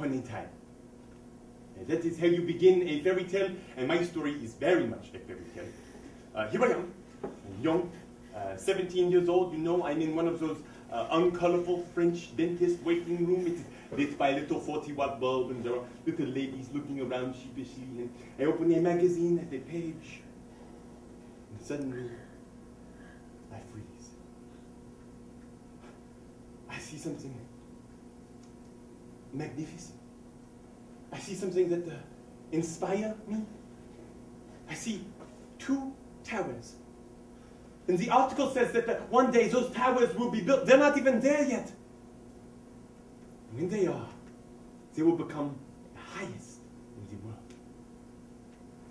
funny time. And that is how you begin a fairy tale, and my story is very much a fairy tale. Here I am, young, 17 years old. You know, I'm in one of those uncolorful French dentist waiting room. It's lit by a little 40-watt bulb, and there are little ladies looking around sheepishly. And I open a magazine at a page, and suddenly I freeze. I see something magnificent. I see something that inspires me. I see 2 towers. And the article says that one day those towers will be built. They're not even there yet. And when they are, they will become the highest in the world.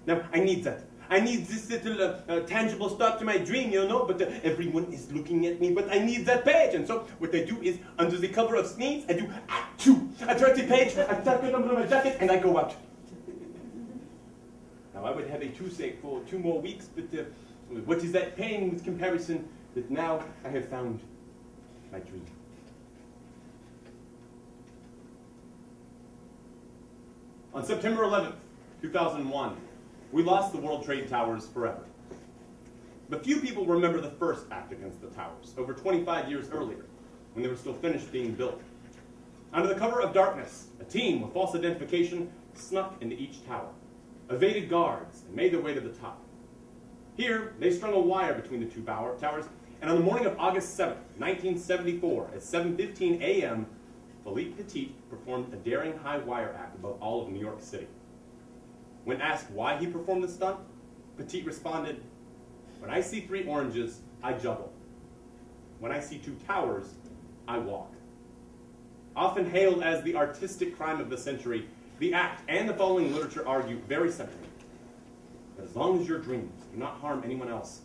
Now, I need that. I need this little tangible start to my dream, you know, but everyone is looking at me, but I need that page. And so what I do is, under the cover of Sneeze, I do achoo. I turn the page, I tuck it under my jacket, and I go out. Now, I would have a toothache for 2 more weeks, but what is that pain with comparison that now I have found my dream? On September 11th, 2001, we lost the World Trade Towers forever. But few people remember the first act against the towers, over 25 years earlier, when they were still finished being built. Under the cover of darkness, a team with false identification snuck into each tower, evaded guards, and made their way to the top. Here, they strung a wire between the 2 towers, and on the morning of August 7th, 1974, at 7:15 a.m., Philippe Petit performed a daring high wire act above all of New York City. When asked why he performed the stunt, Petit responded, "When I see 3 oranges, I juggle. When I see 2 towers, I walk." Often hailed as the artistic crime of the century, the act and the following literature argue very simply that as long as your dreams do not harm anyone else,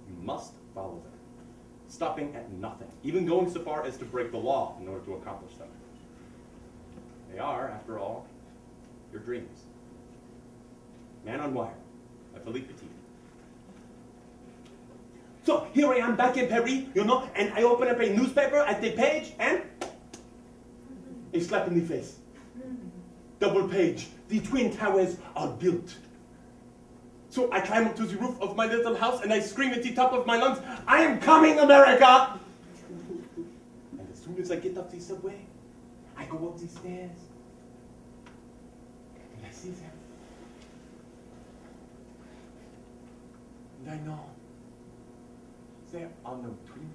you must follow them, stopping at nothing, even going so far as to break the law in order to accomplish them. They are, after all, your dreams. Man on Wire by Philippe Petit. So here I am back in Paris, you know, and I open up a newspaper at the page, and a slap in the face. Double page. The Twin Towers are built. So I climb up to the roof of my little house and I scream at the top of my lungs, "I am coming, America!" And as soon as I get off the subway, I go up the stairs and I see them. And I know there are no twins.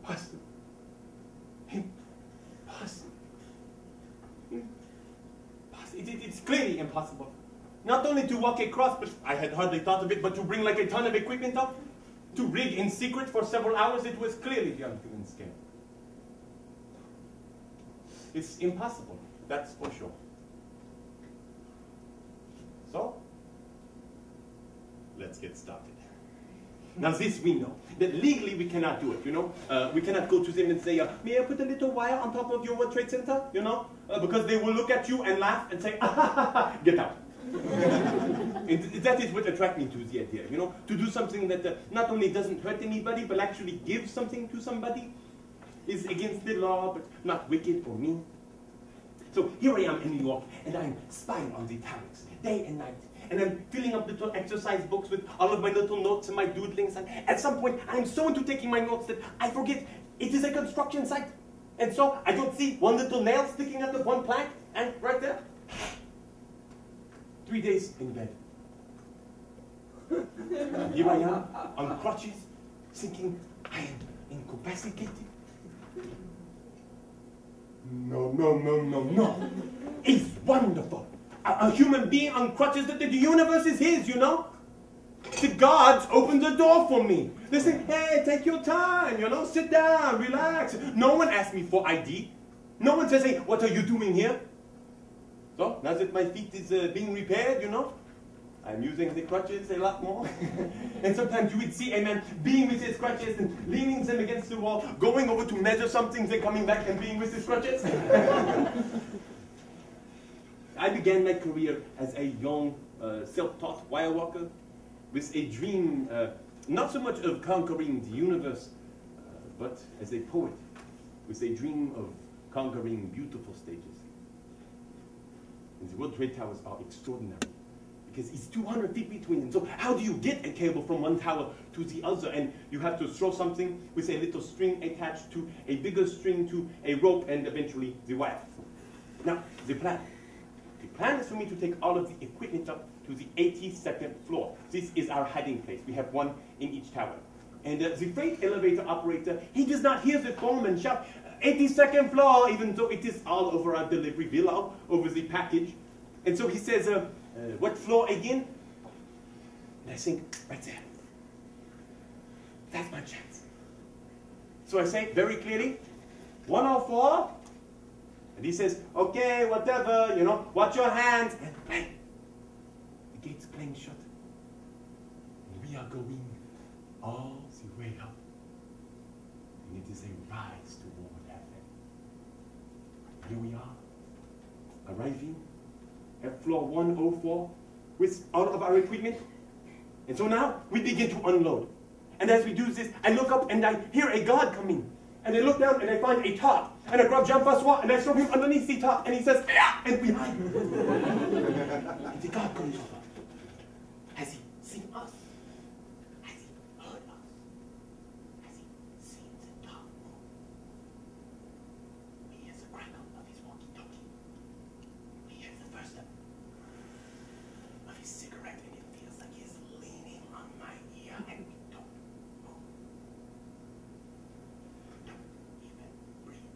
Impossible. Impossible. It's clearly impossible. Not only to walk across, but I had hardly thought of it, but to bring like a ton of equipment up, to rig in secret for several hours, it was clearly beyond human skill. It's impossible, that's for sure. So, let's get started. Now this we know, that legally we cannot do it, you know. We cannot go to them and say, "May I put a little wire on top of your World Trade Center?" You know, because they will look at you and laugh and say, "Get out." And that is what attracted me to the idea, you know, to do something that not only doesn't hurt anybody, but actually gives something to somebody, is against the law, but not wicked or mean. So here I am in New York, and I'm spying on the towers, day and night. And I'm filling up little exercise books with all of my little notes and my doodlings. And at some point, I'm so into taking my notes that I forget it is a construction site. And so I don't see one little nail sticking out of one plank, and right there, 3 days in bed. Here I am, on crutches, thinking I am incapacitated. No. It's wonderful. A human being on crutches, that the universe is his, you know? The gods opened the door for me. They say, "Hey, take your time, you know, sit down, relax." No one asked me for ID. No one says, "Hey, what are you doing here?" So, now that my feet is being repaired, you know, I'm using the crutches a lot more. And sometimes you would see a man being with his crutches and leaning them against the wall, going over to measure something, then coming back and being with his crutches. I began my career as a young, self-taught wire walker with a dream, not so much of conquering the universe, but as a poet, with a dream of conquering beautiful stages. And the World Trade Towers are extraordinary because it's 200 feet between them. So how do you get a cable from one tower to the other? And you have to throw something with a little string attached to a bigger string to a rope and eventually the wire. Now, the plan. The plan is for me to take all of the equipment up to the 82nd floor. This is our hiding place. We have one in each tower. And the freight elevator operator, he does not hear the foreman shout, 82nd floor, even though it is all over our delivery bill, all over the package. And so he says, what floor again? And I think, right there. That's my chance. So I say very clearly, 104. And he says, okay, whatever, you know, watch your hands. And bang, the gate's playing shut. And we are going all the way up. And it is a rise toward heaven. Here we are, arriving at floor 104 with all of our equipment. And so now we begin to unload. And as we do this, I look up and I hear a guard coming. And I look down and I find a top. And I grab Jean-François and I throw him underneath the top. And he says, yeah! And we hide. And the guard comes over. Has he seen us? Has he heard us? Has he seen the top move? He hears the crackle of his walkie-talkie. He hears the first of his cigarette and it feels like he's leaning on my ear and we don't move. Don't even breathe.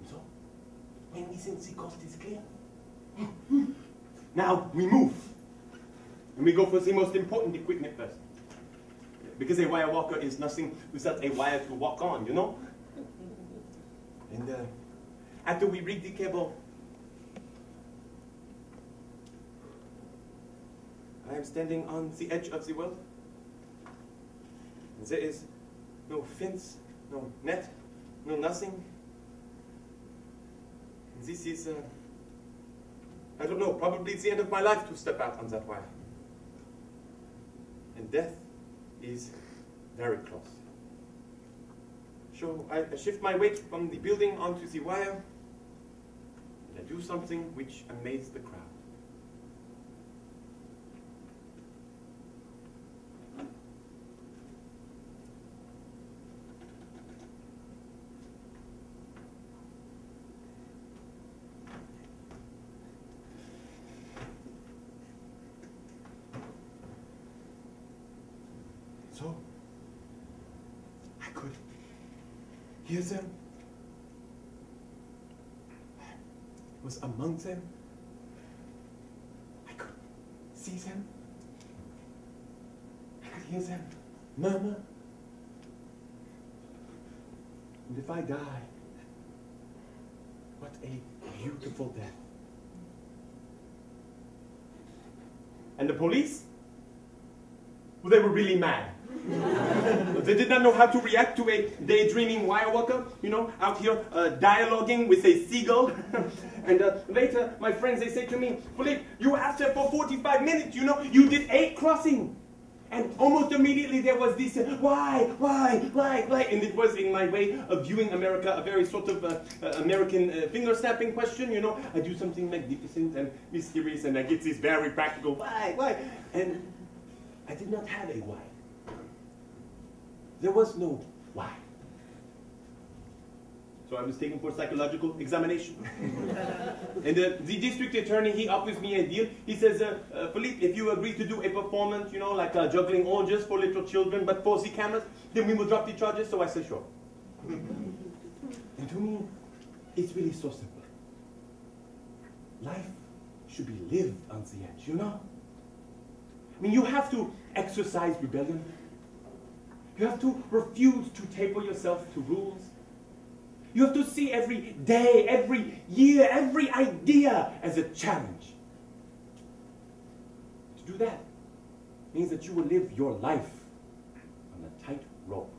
So, when we sense the coast is clear, now we move. And we go for the most important equipment first. Because a wire walker is nothing without a wire to walk on, you know? And after we rig the cable, I am standing on the edge of the world. And there is no fence, no net, no nothing. And this is, I don't know, probably it's the end of my life to step out on that wire. And death is very close. So I shift my weight from the building onto the wire, and I do something which amazed the crowd. So, I could hear them. I was among them. I could see them. I could hear them murmur. And if I die, what a beautiful death. And the police? Well, they were really mad. They did not know how to react to a daydreaming wire walker, you know, out here dialoguing with a seagull. And later, my friends, they say to me, Philippe, you asked her for 45 minutes, you know, you did 8 crossings. And almost immediately there was this, why? And it was, in my way of viewing America, a very sort of American finger-snapping question, you know. I do something magnificent and mysterious, and I get this very practical, why? And I did not have a why. There was no why. So I was taken for psychological examination. And the district attorney, he offers me a deal. He says, Philippe, if you agree to do a performance, you know, like juggling oranges for little children, but for the cameras, then we will drop the charges. So I said, sure. And to me, it's really so simple. Life should be lived on the edge, you know? I mean, you have to exercise rebellion. You have to refuse to taper yourself to rules. You have to see every day, every year, every idea as a challenge. To do that means that you will live your life on a tight rope.